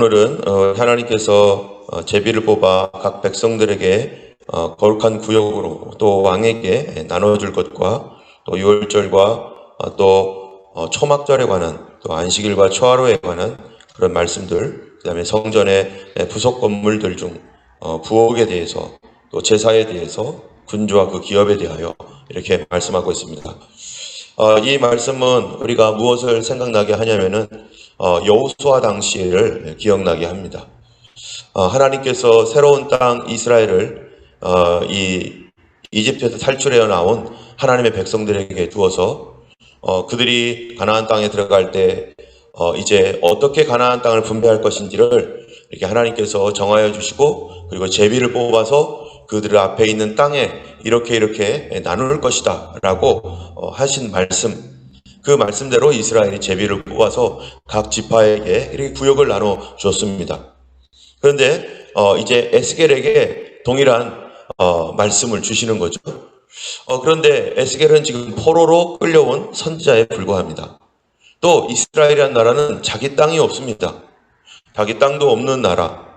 오늘은 하나님께서 제비를 뽑아 각 백성들에게 거룩한 구역으로 또 왕에게 나눠줄 것과 또 유월절과 또 초막절에 관한 또 안식일과 초하루에 관한 그런 말씀들, 그 다음에 성전의 부속 건물들 중 부엌에 대해서 또 제사에 대해서 군주와 그 기업에 대하여 이렇게 말씀하고 있습니다. 이 말씀은 우리가 무엇을 생각나게 하냐면은 여호수아 당시를 기억나게 합니다. 하나님께서 새로운 땅 이스라엘을 이 이집트에서 탈출해 나온 하나님의 백성들에게 두어서 그들이 가나안 땅에 들어갈 때 이제 어떻게 가나안 땅을 분배할 것인지를 이렇게 하나님께서 정하여 주시고, 그리고 제비를 뽑아서 그들 앞에 있는 땅에 이렇게 나눌 것이다 라고 하신 말씀, 그 말씀대로 이스라엘이 제비를 뽑아서 각 지파에게 이렇게 구역을 나눠 줬습니다. 그런데 이제 에스겔에게 동일한 말씀을 주시는 거죠. 그런데 에스겔은 지금 포로로 끌려온 선지자에 불과합니다. 또 이스라엘이라는 나라는 자기 땅이 없습니다. 자기 땅도 없는 나라,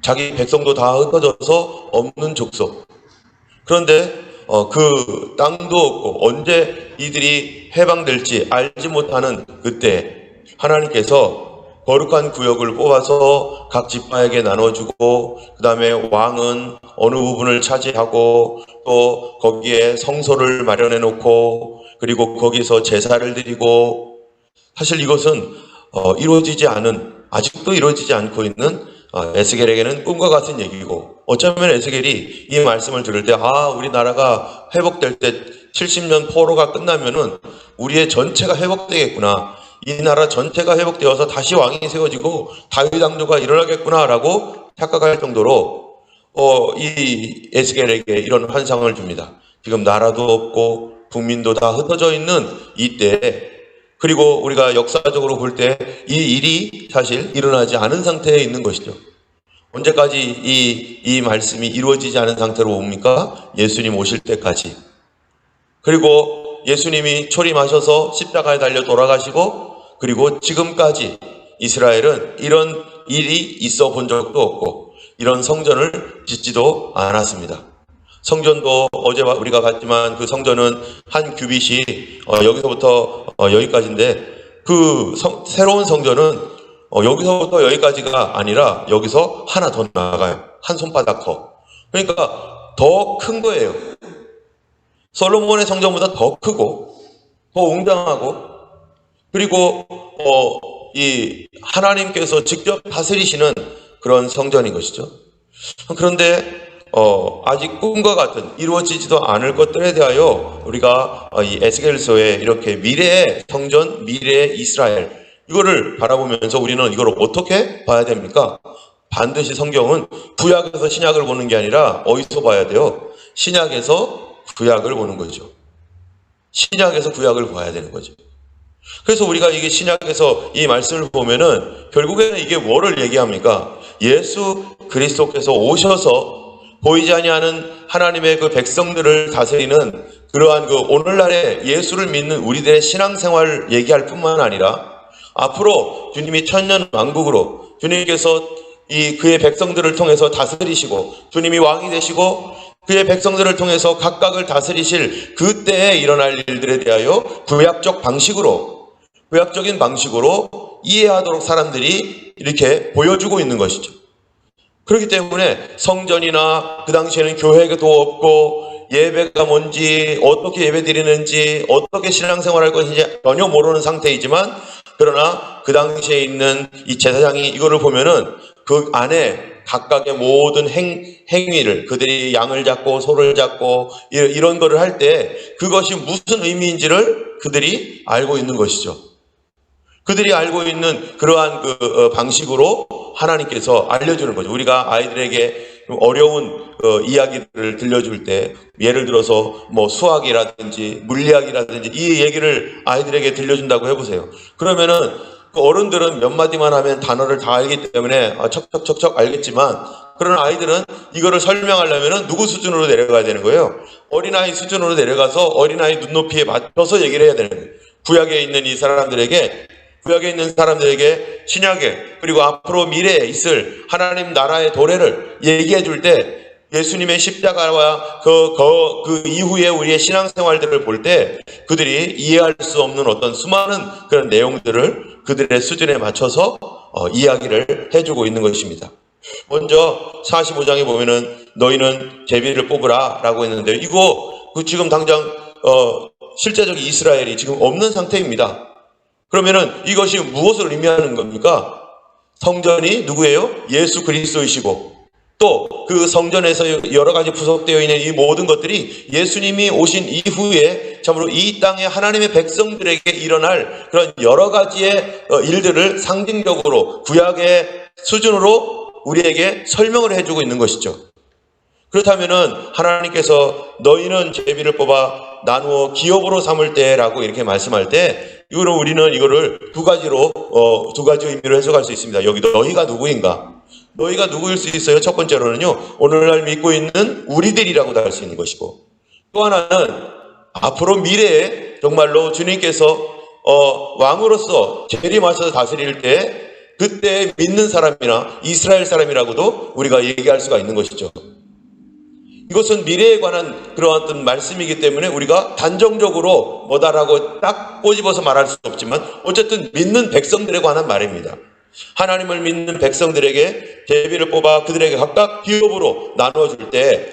자기 백성도 다 흩어져서 없는 족속. 그런데 그 땅도 없고 언제 이들이 해방될지 알지 못하는 그때 하나님께서 거룩한 구역을 뽑아서 각 지파에게 나눠주고, 그 다음에 왕은 어느 부분을 차지하고 또 거기에 성소를 마련해 놓고, 그리고 거기서 제사를 드리고, 사실 이것은 아직도 이루어지지 않고 있는 에스겔에게는 꿈과 같은 얘기고, 어쩌면 에스겔이 이 말씀을 들을 때 우리나라가 회복될 때 70년 포로가 끝나면은 우리의 전체가 회복되겠구나, 이 나라 전체가 회복되어서 다시 왕이 세워지고 다윗 왕조가 일어나겠구나 라고 착각할 정도로 이 에스겔에게 이런 환상을 줍니다. 지금 나라도 없고 국민도 다 흩어져 있는 이때, 그리고 우리가 역사적으로 볼 때 이 일이 사실 일어나지 않은 상태에 있는 것이죠. 언제까지 이 말씀이 이루어지지 않은 상태로 옵니까? 예수님 오실 때까지. 그리고 예수님이 초림하셔서 십자가에 달려 돌아가시고, 그리고 지금까지 이스라엘은 이런 일이 있어 본 적도 없고 이런 성전을 짓지도 않았습니다. 성전도 어제 우리가 봤지만 그 성전은 한 규빗이 여기서부터 여기까지인데, 그 새로운 성전은 여기서부터 여기까지가 아니라 여기서 하나 더 나가요. 한 손바닥 커. 그러니까 더 큰 거예요. 솔로몬의 성전보다 더 크고 더 웅장하고, 그리고 이 하나님께서 직접 다스리시는 그런 성전인 것이죠. 그런데 아직 꿈과 같은 이루어지지도 않을 것들에 대하여 우리가 이 에스겔서에 이렇게 미래의 성전, 미래의 이스라엘, 이거를 바라보면서 우리는 이걸 어떻게 봐야 됩니까? 반드시 성경은 구약에서 신약을 보는 게 아니라 어디서 봐야 돼요? 신약에서 구약을 보는 거죠. 신약에서 구약을 봐야 되는 거죠. 그래서 우리가 이게 신약에서 이 말씀을 보면은 결국에는 이게 뭐를 얘기합니까? 예수 그리스도께서 오셔서 보이지 아니하는 하나님의 그 백성들을 다스리는 그러한 그 오늘날의 예수를 믿는 우리들의 신앙생활을 얘기할 뿐만 아니라, 앞으로 주님이 천년 왕국으로 주님께서 그의 백성들을 통해서 다스리시고, 주님이 왕이 되시고 그의 백성들을 통해서 각각을 다스리실 그때에 일어날 일들에 대하여 구약적인 방식으로 이해하도록 사람들이 이렇게 보여주고 있는 것이죠. 그렇기 때문에 성전이나 그 당시에는 교회도 없고 예배가 뭔지, 어떻게 예배 드리는지, 어떻게 신앙생활할 것인지 전혀 모르는 상태이지만, 그러나 그 당시에 있는 이 제사장이 이거를 보면은 그 안에 각각의 모든 행위를, 그들이 양을 잡고 소를 잡고 이런 거를 할 때 그것이 무슨 의미인지를 그들이 알고 있는 것이죠. 그들이 알고 있는 그러한 그 방식으로 하나님께서 알려주는 거죠. 우리가 아이들에게 어려운 이야기를 들려줄 때, 예를 들어서 뭐 수학이라든지 물리학이라든지 이 얘기를 아이들에게 들려준다고 해보세요. 그러면은 그 어른들은 몇 마디만 하면 단어를 다 알기 때문에 척척척척 알겠지만, 그런 아이들은 이거를 설명하려면은 누구 수준으로 내려가야 되는 거예요? 어린아이 수준으로 내려가서 어린아이 눈높이에 맞춰서 얘기를 해야 되는 거예요. 구약에 있는 이 사람들에게 구약에 있는 사람들에게 신약에 그리고 앞으로 미래에 있을 하나님 나라의 도래를 얘기해 줄 때 예수님의 십자가와 그 이후에 우리의 신앙생활들을 볼 때 그들이 이해할 수 없는 어떤 수많은 그런 내용들을 그들의 수준에 맞춰서 이야기를 해주고 있는 것입니다. 먼저 45장에 보면은 너희는 제비를 뽑으라 라고 했는데 이거 지금 당장 실제적인 이스라엘이 지금 없는 상태입니다. 그러면은 이것이 무엇을 의미하는 겁니까? 성전이 누구예요? 예수 그리스도이시고 또 그 성전에서 여러 가지 부속되어 있는 이 모든 것들이 예수님이 오신 이후에 참으로 이 땅에 하나님의 백성들에게 일어날 그런 여러 가지의 일들을 상징적으로 구약의 수준으로 우리에게 설명을 해주고 있는 것이죠. 그렇다면은 하나님께서 너희는 제비를 뽑아 나누어 기업으로 삼을 때라고 이렇게 말씀할 때 우리는 이거를 두 가지 의미로 해석할 수 있습니다. 여기도 너희가 누구인가? 너희가 누구일 수 있어요? 첫 번째로는요, 오늘날 믿고 있는 우리들이라고도 할 수 있는 것이고, 또 하나는 앞으로 미래에 정말로 주님께서 왕으로서 재림하셔서 다스릴 때 그때 믿는 사람이나 이스라엘 사람이라고도 우리가 얘기할 수가 있는 것이죠. 이것은 미래에 관한 그러한 어떤 말씀이기 때문에 우리가 단정적으로 뭐다라고 딱 꼬집어서 말할 수 없지만 어쨌든 믿는 백성들에 관한 말입니다. 하나님을 믿는 백성들에게 제비를 뽑아 그들에게 각각 기업으로 나누어줄 때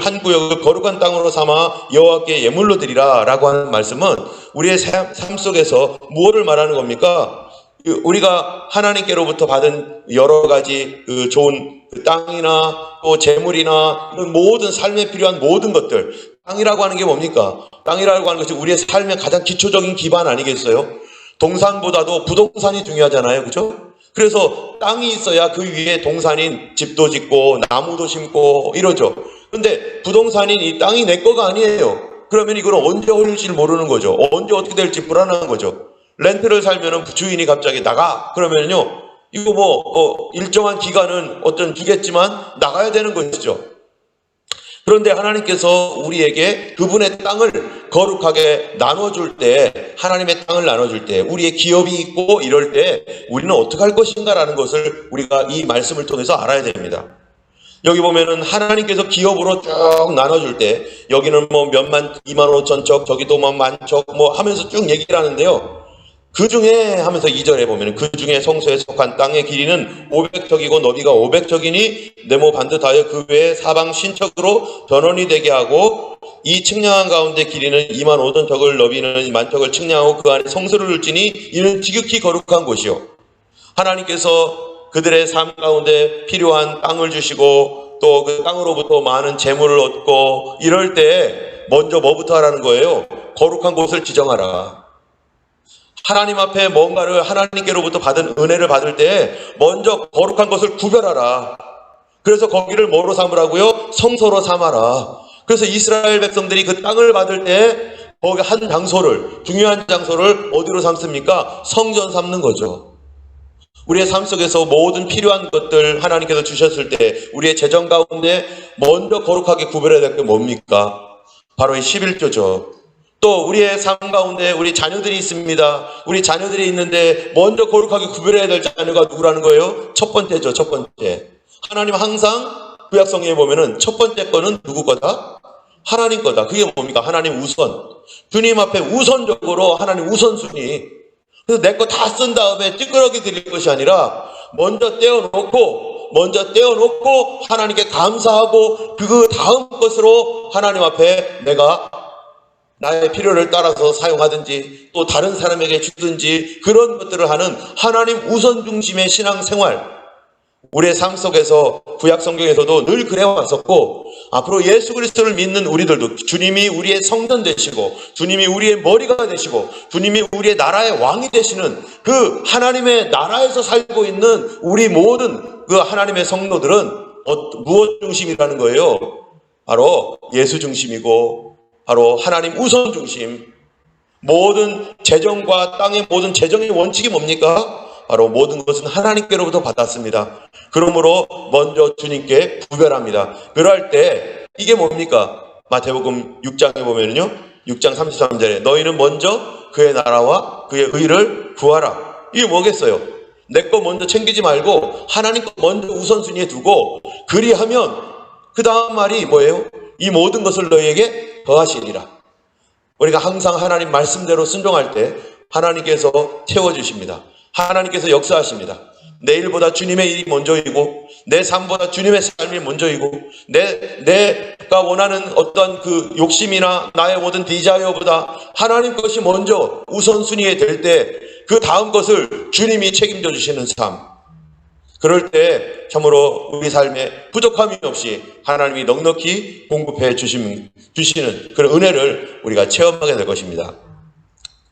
한 구역을 거룩한 땅으로 삼아 여호와께 예물로 드리라 라고 하는 말씀은 우리의 삶 속에서 무엇을 말하는 겁니까? 우리가 하나님께로부터 받은 여러 가지 좋은 땅이나 또 재물이나 이런 모든 삶에 필요한 모든 것들, 땅이라고 하는 게 뭡니까? 땅이라고 하는 것이 우리의 삶의 가장 기초적인 기반 아니겠어요? 동산보다도 부동산이 중요하잖아요. 그렇죠? 그래서 땅이 있어야 그 위에 동산인 집도 짓고 나무도 심고 이러죠. 근데 부동산인 이 땅이 내 거가 아니에요. 그러면 이거는 언제 올릴지 모르는 거죠. 언제 어떻게 될지 불안한 거죠. 렌트를 살면은 주인이 갑자기 나가 그러면요 이거 일정한 기간은 주겠지만 나가야 되는 것이죠. 그런데 하나님께서 우리에게 그분의 땅을 거룩하게 나눠줄 때, 하나님의 땅을 나눠줄 때, 우리의 기업이 있고 이럴 때 우리는 어떻게 할 것인가라는 것을 우리가 이 말씀을 통해서 알아야 됩니다. 여기 보면은 하나님께서 기업으로 쭉 나눠줄 때 여기는 몇만 2만 5천 척, 저기도 만 척 하면서 쭉 얘기를 하는데요. 그 중에 하면서 2절에 보면 그 중에 성소에 속한 땅의 길이는 500척이고 너비가 500척이니 네모 반듯하여 그 외에 사방 신척으로 변원이 되게 하고 이 측량한 가운데 길이는 2만 5천 척을 너비는 1만 척을 측량하고 그 안에 성소를 둘지니 이는 지극히 거룩한 곳이요. 하나님께서 그들의 삶 가운데 필요한 땅을 주시고 또 그 땅으로부터 많은 재물을 얻고 이럴 때 먼저 뭐부터 하라는 거예요? 거룩한 곳을 지정하라. 하나님 앞에 뭔가를 하나님께로부터 받은 은혜를 받을 때 먼저 거룩한 것을 구별하라. 그래서 거기를 뭐로 삼으라고요? 성소로 삼아라. 그래서 이스라엘 백성들이 그 땅을 받을 때 거기 한 장소를, 중요한 장소를 어디로 삼습니까? 성전 삼는 거죠. 우리의 삶 속에서 모든 필요한 것들 하나님께서 주셨을 때 우리의 재정 가운데 먼저 거룩하게 구별해야 될 게 뭡니까? 바로 이 11조죠. 또 우리의 삶 가운데 우리 자녀들이 있습니다. 우리 자녀들이 있는데 먼저 거룩하게 구별해야 될 자녀가 누구라는 거예요? 첫 번째죠. 첫 번째. 하나님 항상 구약성경에 보면은 첫 번째 거는 누구 거다? 하나님 거다. 그게 뭡니까? 하나님 우선. 주님 앞에 우선적으로 하나님 우선순위. 그래서 내 거 다 쓴 다음에 찌끄러기 드릴 것이 아니라 먼저 떼어놓고 하나님께 감사하고 그 다음 것으로 하나님 앞에 내가 나의 필요를 따라서 사용하든지 또 다른 사람에게 주든지 그런 것들을 하는 하나님 우선 중심의 신앙생활, 우리의 삶 속에서 구약 성경에서도 늘 그래 왔었고 앞으로 예수 그리스도를 믿는 우리들도 주님이 우리의 성전 되시고 주님이 우리의 머리가 되시고 주님이 우리의 나라의 왕이 되시는 그 하나님의 나라에서 살고 있는 우리 모든 그 하나님의 성도들은 무엇 중심이라는 거예요? 바로 예수 중심이고 바로 하나님 우선 중심. 모든 재정과 땅의 모든 재정의 원칙이 뭡니까? 바로 모든 것은 하나님께로부터 받았습니다. 그러므로 먼저 주님께 구별합니다. 그럴 때 이게 뭡니까? 마태복음 6장에 보면요 6장 33절에 너희는 먼저 그의 나라와 그의 의를 구하라. 이게 뭐겠어요? 내 거 먼저 챙기지 말고 하나님 거 먼저 우선순위에 두고 그리하면 그 다음 말이 뭐예요? 이 모든 것을 너희에게 더하시리라. 우리가 항상 하나님 말씀대로 순종할 때 하나님께서 채워주십니다. 하나님께서 역사하십니다. 내일보다 주님의 일이 먼저이고 내 삶보다 주님의 삶이 먼저이고 내가 원하는 어떤 그 욕심이나 나의 모든 디자이어보다 하나님 것이 먼저 우선순위에 될 때 그 다음 것을 주님이 책임져 주시는 삶. 그럴 때 참으로 우리 삶에 부족함이 없이 하나님이 넉넉히 공급해 주시는 그런 은혜를 우리가 체험하게 될 것입니다.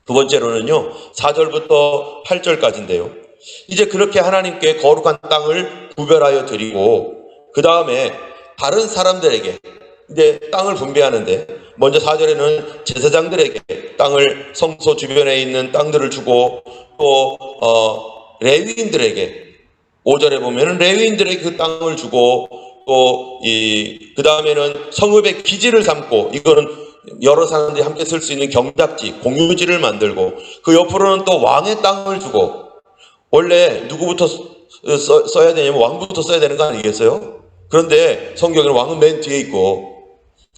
두 번째로는요, 4절부터 8절까지인데요. 이제 그렇게 하나님께 거룩한 땅을 구별하여 드리고 그 다음에 다른 사람들에게 이제 땅을 분배하는데 먼저 4절에는 제사장들에게 땅을 성소 주변에 있는 땅들을 주고 또 레위인들에게 5절에 보면은 레위인들에게 그 땅을 주고 또 그 다음에는 성읍의 기지를 삼고 이거는 여러 사람들이 함께 쓸 수 있는 경작지, 공유지를 만들고 그 옆으로는 또 왕의 땅을 주고 원래 누구부터 써야 되냐면 왕부터 써야 되는 거 아니겠어요? 그런데 성경에는 왕은 맨 뒤에 있고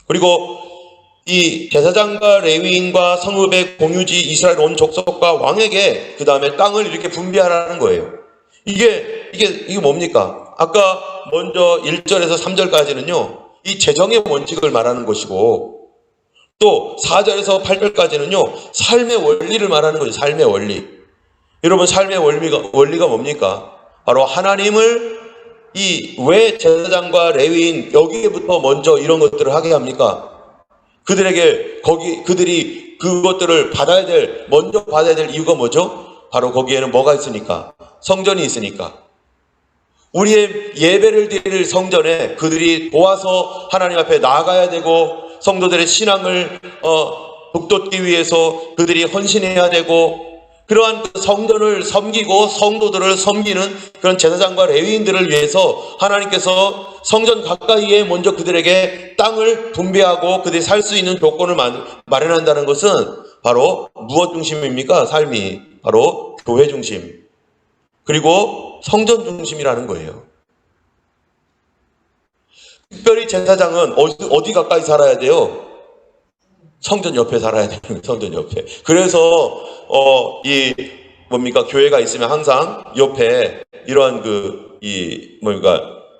그리고 이 제사장과 레위인과 성읍의 공유지 이스라엘 온 족속과 왕에게 그 다음에 땅을 이렇게 분배하라는 거예요. 이게 뭡니까? 아까 먼저 1절에서 3절까지는요, 이 재정의 원칙을 말하는 것이고, 또 4절에서 8절까지는요, 삶의 원리를 말하는 거죠. 삶의 원리. 여러분, 삶의 원리가 뭡니까? 바로 하나님을 왜 제사장과 레위인 여기에부터 먼저 이런 것들을 하게 합니까? 그들이 그것들을 먼저 받아야 될 이유가 뭐죠? 바로 거기에는 뭐가 있으니까? 성전이 있으니까. 우리의 예배를 드릴 성전에 그들이 도와서 하나님 앞에 나아가야 되고 성도들의 신앙을 북돋기 위해서 그들이 헌신해야 되고 그러한 성전을 섬기고 성도들을 섬기는 그런 제사장과 레위인들을 위해서 하나님께서 성전 가까이에 먼저 그들에게 땅을 분배하고 그들이 살 수 있는 조건을 마련한다는 것은 바로 무엇 중심입니까? 삶이 바로 교회 중심 그리고 성전 중심이라는 거예요. 특별히 제사장은 어디 가까이 살아야 돼요? 성전 옆에 살아야 돼요. 성전 옆에. 그래서 교회가 있으면 항상 옆에 이러한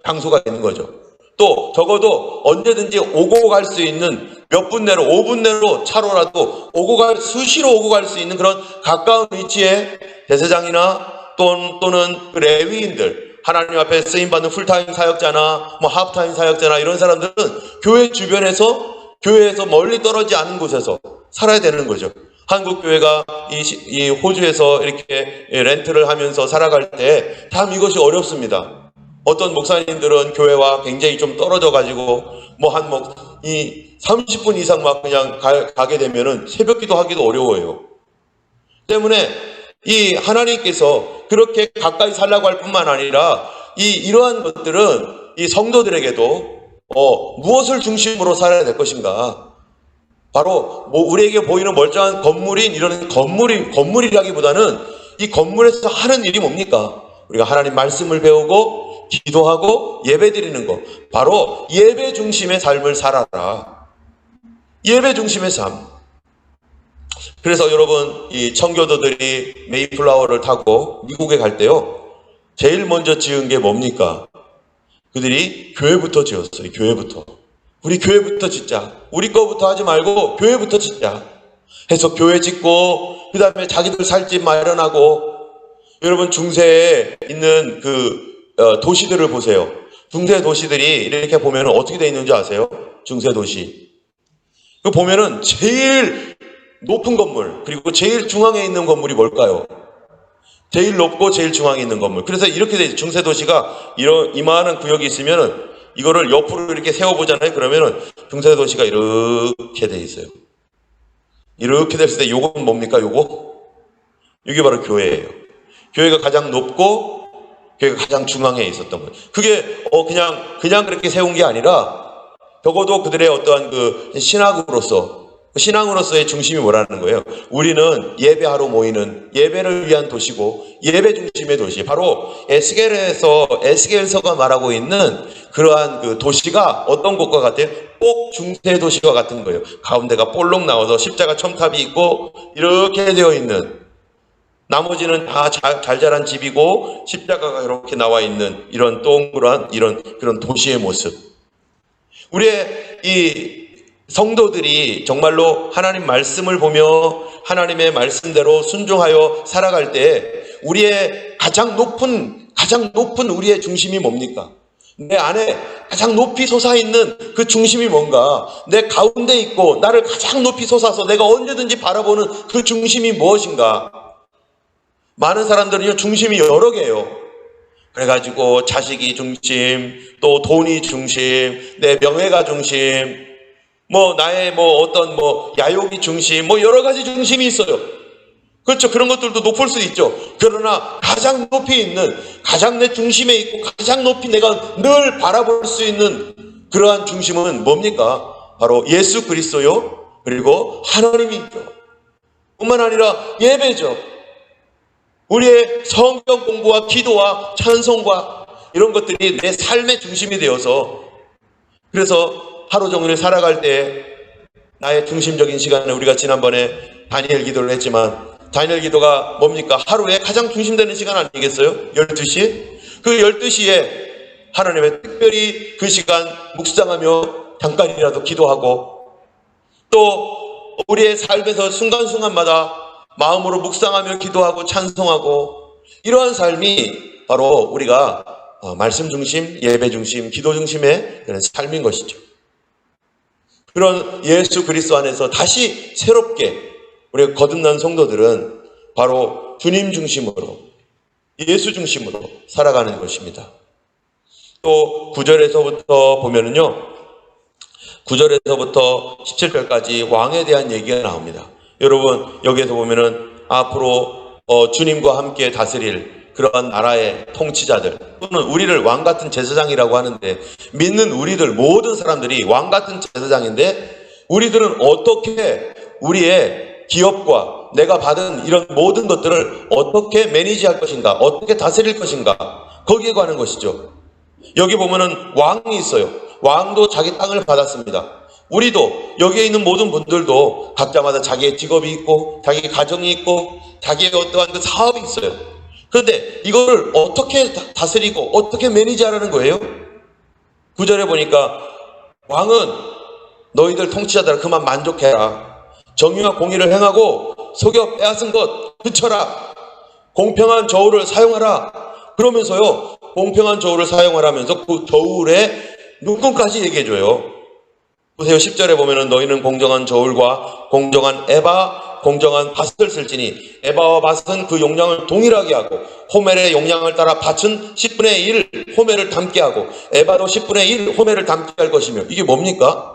장소가 있는 거죠. 또 적어도 언제든지 오고 갈 수 있는 몇 분 내로 5분 내로 차로라도 수시로 오고 갈 수 있는 그런 가까운 위치에 제사장이나 또는 그 레위인들 하나님 앞에 쓰임받는 풀타임 사역자나 하프타임 사역자나 이런 사람들은 교회 주변에서 교회에서 멀리 떨어지지 않은 곳에서 살아야 되는 거죠. 한국 교회가 이 호주에서 이렇게 렌트를 하면서 살아갈 때 참 이것이 어렵습니다. 어떤 목사님들은 교회와 굉장히 좀 떨어져 가지고 30분 이상 막 그냥 가게 되면은 새벽 기도하기도 어려워요. 때문에 이 하나님께서 그렇게 가까이 살라고 할 뿐만 아니라 이러한 것들은 이 성도들에게도 무엇을 중심으로 살아야 될 것인가? 바로 우리에게 보이는 멀쩡한 건물인 이런 건물이라기보다는 이 건물에서 하는 일이 뭡니까? 우리가 하나님 말씀을 배우고 기도하고 예배드리는 것. 바로 예배 중심의 삶을 살아라. 예배 중심의 삶. 그래서 여러분 이 청교도들이 메이플라워를 타고 미국에 갈 때요. 제일 먼저 지은 게 뭡니까? 그들이 교회부터 지었어요. 교회부터. 우리 교회부터 짓자. 우리 거부터 하지 말고 교회부터 짓자. 해서 교회 짓고 그 다음에 자기들 살 집 마련하고 여러분 중세에 있는 도시들을 보세요. 중세 도시들이 이렇게 보면 어떻게 되어 있는지 아세요? 중세 도시. 그 보면은 제일 높은 건물 그리고 제일 중앙에 있는 건물이 뭘까요? 제일 높고 제일 중앙에 있는 건물. 그래서 이렇게 돼 있어요. 중세 도시가 이만한 구역이 있으면은 이거를 옆으로 이렇게 세워보잖아요. 그러면은 중세 도시가 이렇게 돼 있어요. 이렇게 됐을 때 요건 뭡니까? 이게 바로 교회예요. 교회가 가장 높고 교회가 가장 중앙에 있었던 거예요. 그게 그냥 그렇게 세운 게 아니라 적어도 그들의 어떠한 신학으로서 신앙으로서의 중심이 뭐라는 거예요? 우리는 예배하러 모이는 예배를 위한 도시고 예배 중심의 도시, 바로 에스겔서가 말하고 있는 그러한 그 도시가 어떤 곳과 같아요? 꼭 중세 도시와 같은 거예요. 가운데가 볼록 나와서 십자가 첨탑이 있고 이렇게 되어 있는, 나머지는 다 잘 자란 집이고 십자가가 이렇게 나와 있는 이런 동그란 그런 도시의 모습. 우리의 이 성도들이 정말로 하나님 말씀을 보며 하나님의 말씀대로 순종하여 살아갈 때 우리의 가장 높은 우리의 중심이 뭡니까? 내 안에 가장 높이 솟아있는 그 중심이 뭔가? 내 가운데 있고 나를 가장 높이 솟아서 내가 언제든지 바라보는 그 중심이 무엇인가? 많은 사람들은요, 중심이 여러 개예요. 그래가지고 자식이 중심, 또 돈이 중심, 내 명예가 중심, 나의 어떤 야욕이 중심, 여러 가지 중심이 있어요. 그렇죠. 그런 것들도 높을 수 있죠. 그러나 가장 높이 있는, 가장 내 중심에 있고 가장 높이 내가 늘 바라볼 수 있는 그러한 중심은 뭡니까? 바로 예수 그리스도요. 그리고 하나님이죠. 뿐만 아니라 예배죠. 우리의 성경 공부와 기도와 찬송과 이런 것들이 내 삶의 중심이 되어서, 그래서 하루 종일 살아갈 때 나의 중심적인 시간에, 우리가 지난번에 다니엘 기도를 했지만 다니엘 기도가 뭡니까? 하루에 가장 중심되는 시간 아니겠어요? 12시? 그 12시에 하나님의 특별히 그 시간 묵상하며 잠깐이라도 기도하고, 또 우리의 삶에서 순간순간마다 마음으로 묵상하며 기도하고 찬송하고, 이러한 삶이 바로 우리가 말씀 중심, 예배 중심, 기도 중심의 그런 삶인 것이죠. 그런 예수 그리스도 안에서 다시 새롭게 우리가 거듭난 성도들은 바로 주님 중심으로, 예수 중심으로 살아가는 것입니다. 또 9절에서부터 보면은요, 9절에서부터 17절까지 왕에 대한 얘기가 나옵니다. 여러분, 여기에서 보면은 앞으로 주님과 함께 다스릴 그러한 나라의 통치자들, 또는 우리를 왕같은 제사장이라고 하는데, 믿는 우리들 모든 사람들이 왕같은 제사장인데, 우리들은 어떻게 우리의 기업과 내가 받은 이런 모든 것들을 어떻게 매니지할 것인가, 어떻게 다스릴 것인가, 거기에 관한 것이죠. 여기 보면은 왕이 있어요. 왕도 자기 땅을 받았습니다. 우리도, 여기에 있는 모든 분들도 각자마다 자기의 직업이 있고 자기의 가정이 있고 자기의 어떠한 그 사업이 있어요. 그런데 이거를 어떻게 다스리고 어떻게 매니지하라는 거예요? 9절에 보니까 왕은 너희들 통치자들아 그만 만족해라. 정의와 공의를 행하고 속여 빼앗은 것 그쳐라. 공평한 저울을 사용하라. 그러면서요, 공평한 저울을 사용하라면서 그 저울의 눈금까지 얘기해줘요. 보세요. 10절에 보면은 너희는 공정한 저울과 공정한 에바, 공정한 밭을 쓸지니 에바와 밭은 그 용량을 동일하게 하고 호멜의 용량을 따라 밭은 10분의 1 호멜을 담게 하고 에바도 10분의 1 호멜을 담게 할 것이며, 이게 뭡니까?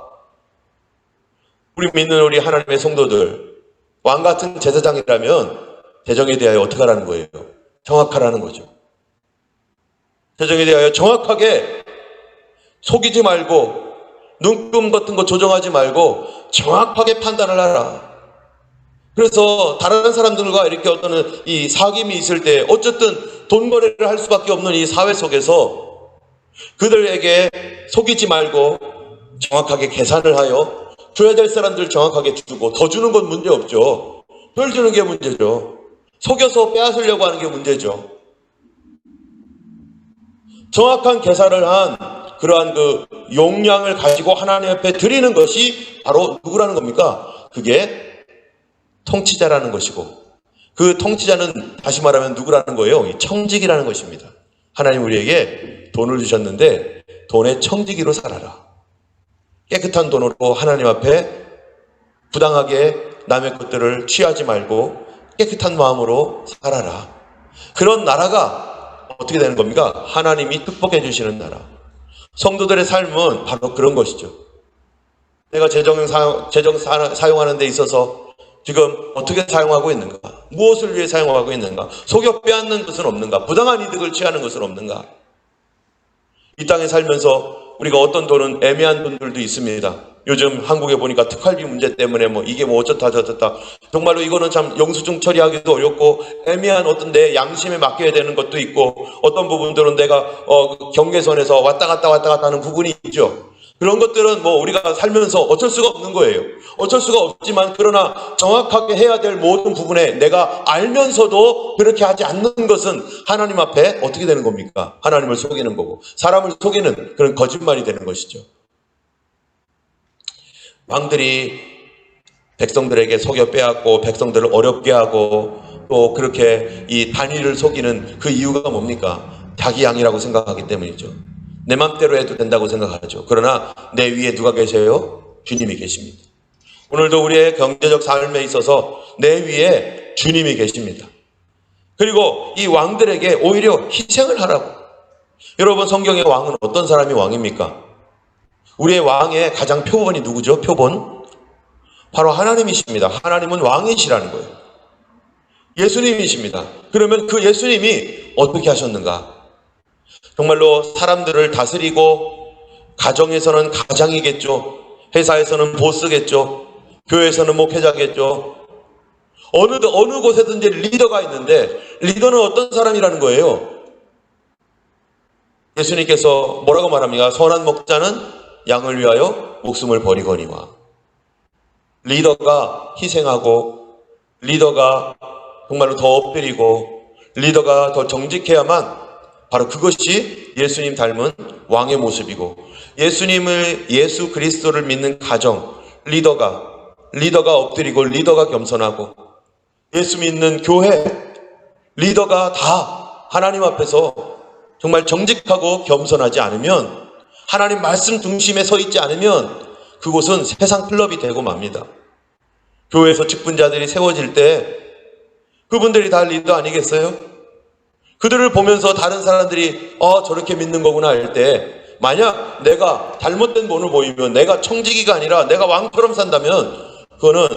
우리 믿는 우리 하나님의 성도들, 왕같은 제사장이라면 재정에 대하여 어떻게 하라는 거예요? 정확하라는 거죠. 재정에 대하여 정확하게 속이지 말고 눈금 같은 거 조정하지 말고 정확하게 판단을 하라. 그래서 다른 사람들과 이렇게 어떤 이 사귐이 있을 때 어쨌든 돈 거래를 할 수밖에 없는 이 사회 속에서 그들에게 속이지 말고 정확하게 계산을 하여 줘야 될 사람들 정확하게 주고, 더 주는 건 문제 없죠. 덜 주는 게 문제죠. 속여서 빼앗으려고 하는 게 문제죠. 정확한 계산을 한 그러한 그 용량을 가지고 하나님 앞에 드리는 것이 바로 누구라는 겁니까? 그게 통치자라는 것이고, 그 통치자는 다시 말하면 누구라는 거예요? 청지기라는 것입니다. 하나님 우리에게 돈을 주셨는데 돈의 청지기로 살아라. 깨끗한 돈으로 하나님 앞에 부당하게 남의 것들을 취하지 말고 깨끗한 마음으로 살아라. 그런 나라가 어떻게 되는 겁니까? 하나님이 축복해 주시는 나라. 성도들의 삶은 바로 그런 것이죠. 내가 재정 사용하는 데 있어서 지금 어떻게 사용하고 있는가? 무엇을 위해 사용하고 있는가? 속여 빼앗는 것은 없는가? 부당한 이득을 취하는 것은 없는가? 이 땅에 살면서 우리가 어떤 돈은 애매한 돈들도 있습니다. 요즘 한국에 보니까 특활비 문제 때문에 뭐 이게 뭐 어쩌다 저쩌다 정말로 이거는 참 영수증 처리하기도 어렵고 애매한 어떤 내 양심에 맡겨야 되는 것도 있고 어떤 부분들은 내가 경계선에서 왔다 갔다 하는 부분이 있죠. 그런 것들은 뭐 우리가 살면서 어쩔 수가 없는 거예요. 어쩔 수가 없지만 그러나 정확하게 해야 될 모든 부분에 내가 알면서도 그렇게 하지 않는 것은 하나님 앞에 어떻게 되는 겁니까? 하나님을 속이는 거고 사람을 속이는 그런 거짓말이 되는 것이죠. 왕들이 백성들에게 속여 빼앗고 백성들을 어렵게 하고 또 그렇게 이 단위를 속이는 그 이유가 뭡니까? 자기 양이라고 생각하기 때문이죠. 내 맘대로 해도 된다고 생각하죠. 그러나 내 위에 누가 계세요? 주님이 계십니다. 오늘도 우리의 경제적 삶에 있어서 내 위에 주님이 계십니다. 그리고 이 왕들에게 오히려 희생을 하라고. 여러분 성경의 왕은 어떤 사람이 왕입니까? 우리의 왕의 가장 표본이 누구죠? 표본? 바로 하나님이십니다. 하나님은 왕이시라는 거예요. 예수님이십니다. 그러면 그 예수님이 어떻게 하셨는가? 정말로 사람들을 다스리고 가정에서는 가장이겠죠. 회사에서는 보스겠죠. 교회에서는 목회자겠죠. 어느 곳에든지 리더가 있는데 리더는 어떤 사람이라는 거예요? 예수님께서 뭐라고 말합니까? 선한 목자는 양을 위하여 목숨을 버리거니와. 리더가 희생하고 리더가 정말로 더 엎드리고 리더가 더 정직해야만 바로 그것이 예수님 닮은 왕의 모습이고 예수 그리스도를 믿는 가정 리더가 엎드리고 리더가 겸손하고 예수 믿는 교회 리더가 다 하나님 앞에서 정말 정직하고 겸손하지 않으면 하나님 말씀 중심에 서 있지 않으면 그곳은 세상 클럽이 되고 맙니다. 교회에서 직분자들이 세워질 때 그분들이 다 리더 아니겠어요? 그들을 보면서 다른 사람들이 저렇게 믿는 거구나 할 때 만약 내가 잘못된 본을 보이면 내가 청지기가 아니라 내가 왕처럼 산다면 그거는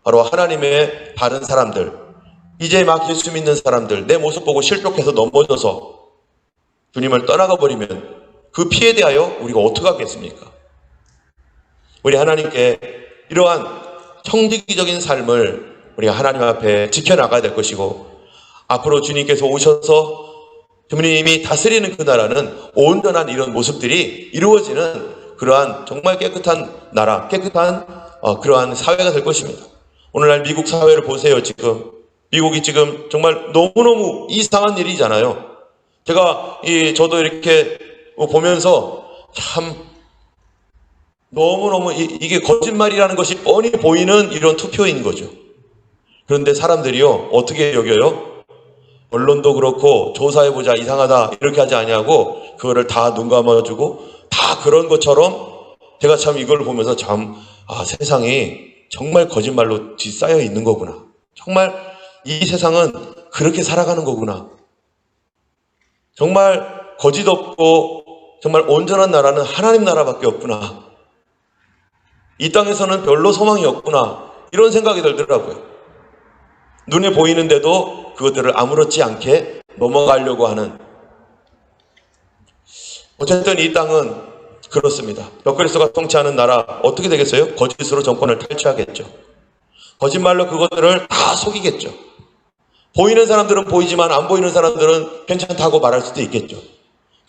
바로 하나님의 다른 사람들 이제 막 예수 믿는 사람들 내 모습 보고 실족해서 넘어져서 주님을 떠나가 버리면 그 피해에 대하여 우리가 어떻게 하겠습니까? 우리 하나님께 이러한 청지기적인 삶을 우리가 하나님 앞에 지켜나가야 될 것이고 앞으로 주님께서 오셔서 주님이 다스리는 그 나라는 온전한 이런 모습들이 이루어지는 그러한 정말 깨끗한 나라, 깨끗한 그러한 사회가 될 것입니다. 오늘날 미국 사회를 보세요. 지금 미국이 지금 정말 너무너무 이상한 일이잖아요. 제가 저도 이렇게 보면서 참 너무너무 이게 거짓말이라는 것이 뻔히 보이는 이런 투표인 거죠. 그런데 사람들이요 어떻게 여겨요? 언론도 그렇고 조사해보자 이상하다 이렇게 하지 아니하고 그거를 다 눈 감아주고 다 그런 것처럼 제가 참 이걸 보면서 참 세상이 정말 거짓말로 뒤싸여 있는 거구나. 정말 이 세상은 그렇게 살아가는 거구나. 정말 거짓 없고 정말 온전한 나라는 하나님 나라밖에 없구나. 이 땅에서는 별로 소망이 없구나. 이런 생각이 들더라고요. 눈에 보이는데도 그것들을 아무렇지 않게 넘어가려고 하는. 어쨌든 이 땅은 그렇습니다. 적그리스도가 통치하는 나라 어떻게 되겠어요? 거짓으로 정권을 탈취하겠죠. 거짓말로 그것들을 다 속이겠죠. 보이는 사람들은 보이지만 안 보이는 사람들은 괜찮다고 말할 수도 있겠죠.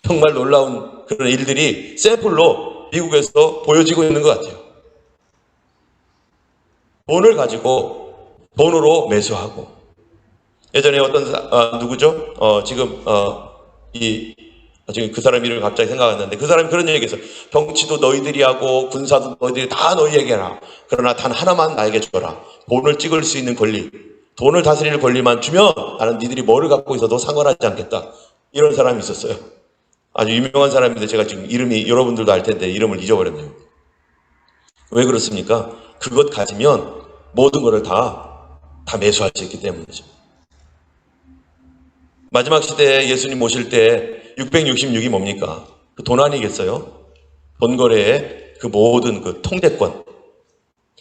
정말 놀라운 그런 일들이 샘플로 미국에서 보여지고 있는 것 같아요. 돈을 가지고 돈으로 매수하고 예전에 어떤 누구죠? 지금 그 사람 이름이 갑자기 생각 안 나는데 그 사람이 그런 얘기했어요. 정치도 너희들이 하고 군사도 너희들이 다 너희에게 해라. 그러나 단 하나만 나에게 줘라. 돈을 찍을 수 있는 권리, 돈을 다스릴 권리만 주면 나는 니들이 뭐를 갖고 있어도 상관하지 않겠다. 이런 사람이 있었어요. 아주 유명한 사람인데 제가 지금 이름이 여러분들도 알 텐데 이름을 잊어버렸네요. 왜 그렇습니까? 그것 가지면 모든 것을 다 매수할 수 있기 때문이죠. 마지막 시대에 예수님 오실 때 666이 뭡니까? 그 돈 아니겠어요? 돈 거래의 그 모든 그 통제권.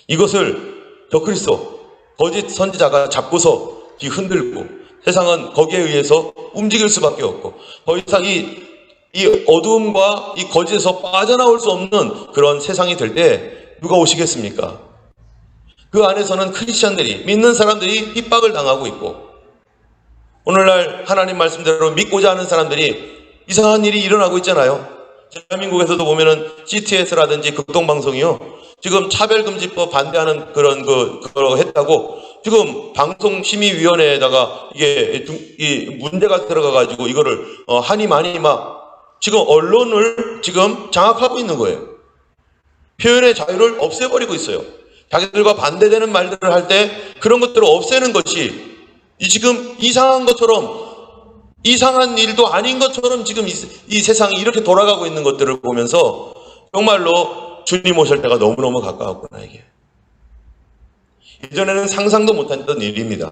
이것을 적그리스도 거짓 선지자가 잡고서 흔들고 세상은 거기에 의해서 움직일 수밖에 없고 더 이상 이 이 어두움과 이 거짓에서 빠져나올 수 없는 그런 세상이 될 때 누가 오시겠습니까? 그 안에서는 크리스천들이, 믿는 사람들이 핍박을 당하고 있고, 오늘날 하나님 말씀대로 믿고자 하는 사람들이 이상한 일이 일어나고 있잖아요. 대한민국에서도 보면은 CTS라든지 극동방송이요, 지금 차별금지법 반대하는 그거 했다고 지금 방송심의위원회에다가 이게 이 문제가 들어가가지고 이거를 하니 많이 막 지금 언론을 지금 장악하고 있는 거예요. 표현의 자유를 없애버리고 있어요. 자기들과 반대되는 말들을 할 때 그런 것들을 없애는 것이 지금 이상한 것처럼, 이상한 일도 아닌 것처럼 지금 이 세상이 이렇게 돌아가고 있는 것들을 보면서 정말로 주님 오실 때가 너무너무 가까웠구나, 이게. 예전에는 상상도 못했던 일입니다.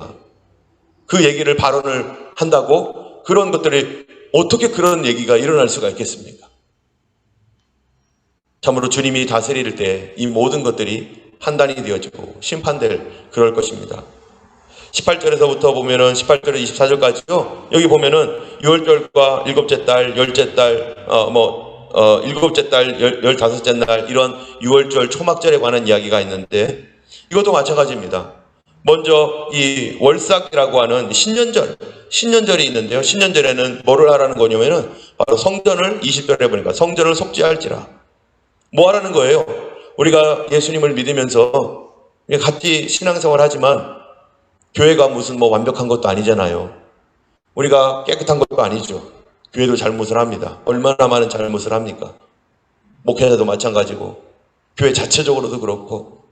그 얘기를 발언을 한다고 그런 것들이 어떻게 그런 얘기가 일어날 수가 있겠습니까? 참으로 주님이 다스릴 때 이 모든 것들이 판단이 되어지고 심판될 그럴 것입니다. 18절에서부터 보면은 18절에 24절까지요. 여기 보면은 6월절과 일곱째 달, 열째 달, 일곱째 달, 15째 날 이런 6월절 초막절에 관한 이야기가 있는데 이것도 마찬가지입니다. 먼저 이 월삭이라고 하는 신년절이 있는데요. 신년절에는 뭐를 하라는 거냐면은 바로 성전을 20절에 보니까 성전을 속죄할지라. 뭐 하라는 거예요? 우리가 예수님을 믿으면서 같이 신앙생활 하지만 교회가 무슨 완벽한 것도 아니잖아요. 우리가 깨끗한 것도 아니죠. 교회도 잘못을 합니다. 얼마나 많은 잘못을 합니까? 목회자도 마찬가지고 교회 자체적으로도 그렇고.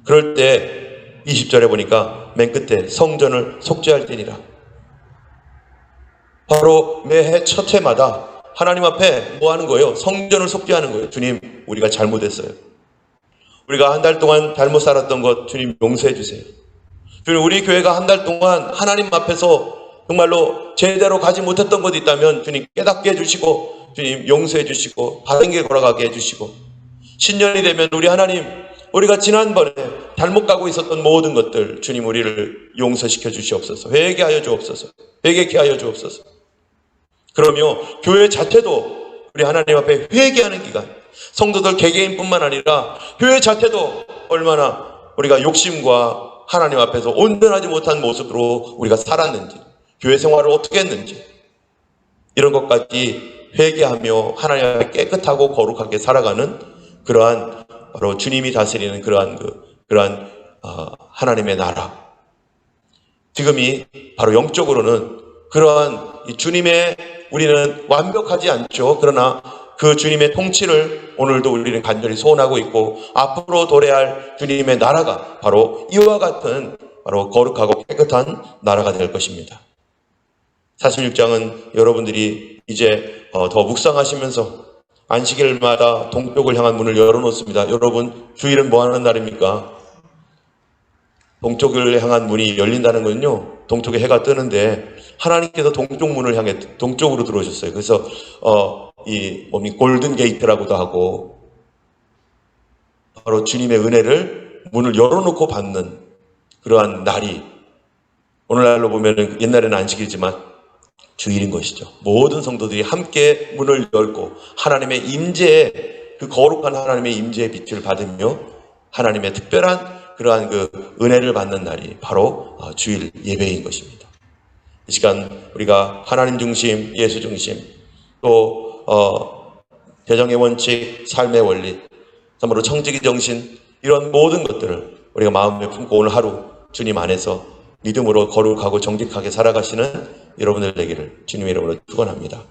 그럴 때 20절에 보니까 맨 끝에 성전을 속죄할 때니라. 바로 매해 첫 해마다 하나님 앞에 뭐 하는 거예요? 성전을 속죄하는 거예요. 주님, 우리가 잘못했어요. 우리가 한 달 동안 잘못 살았던 것 주님 용서해 주세요. 주님, 우리 교회가 한 달 동안 하나님 앞에서 정말로 제대로 가지 못했던 것이 있다면 주님 깨닫게 해주시고, 주님 용서해 주시고 바른 길 걸어가게 해주시고, 신년이 되면 우리 하나님, 우리가 지난번에 잘못 가고 있었던 모든 것들 주님 우리를 용서시켜 주시옵소서. 회개하여 주옵소서. 회개케 하여 주옵소서. 그러며 교회 자체도 우리 하나님 앞에 회개하는 기간, 성도들 개개인뿐만 아니라 교회 자체도 얼마나 우리가 욕심과 하나님 앞에서 온전하지 못한 모습으로 우리가 살았는지, 교회 생활을 어떻게 했는지, 이런 것까지 회개하며 하나님 앞에 깨끗하고 거룩하게 살아가는 그러한 바로 주님이 다스리는 그러한 하나님의 나라. 지금이 바로 영적으로는 그러한 주님의, 우리는 완벽하지 않죠. 그러나 그 주님의 통치를 오늘도 우리는 간절히 소원하고 있고, 앞으로 도래할 주님의 나라가 바로 이와 같은 바로 거룩하고 깨끗한 나라가 될 것입니다. 46장은 여러분들이 이제 더 묵상하시면서 안식일마다 동쪽을 향한 문을 열어놓습니다. 여러분, 주일은 뭐 하는 날입니까? 동쪽을 향한 문이 열린다는 건요, 동쪽에 해가 뜨는데 하나님께서 동쪽 문을 향해 동쪽으로 들어오셨어요. 그래서 골든 게이트라고도 하고, 바로 주님의 은혜를 문을 열어놓고 받는 그러한 날이 오늘날로 보면은 옛날에는 안식일이지만 주일인 것이죠. 모든 성도들이 함께 문을 열고 하나님의 임재에, 그 거룩한 하나님의 임재의 빛을 받으며 하나님의 특별한 그러한 그 은혜를 받는 날이 바로 주일 예배인 것입니다. 이 시간 우리가 하나님 중심, 예수 중심, 또 재정의 원칙, 삶의 원리, 참으로 청지기 정신, 이런 모든 것들을 우리가 마음에 품고 오늘 하루 주님 안에서 믿음으로 거룩하고 정직하게 살아가시는 여러분들 되기를 주님의 이름으로 축원합니다.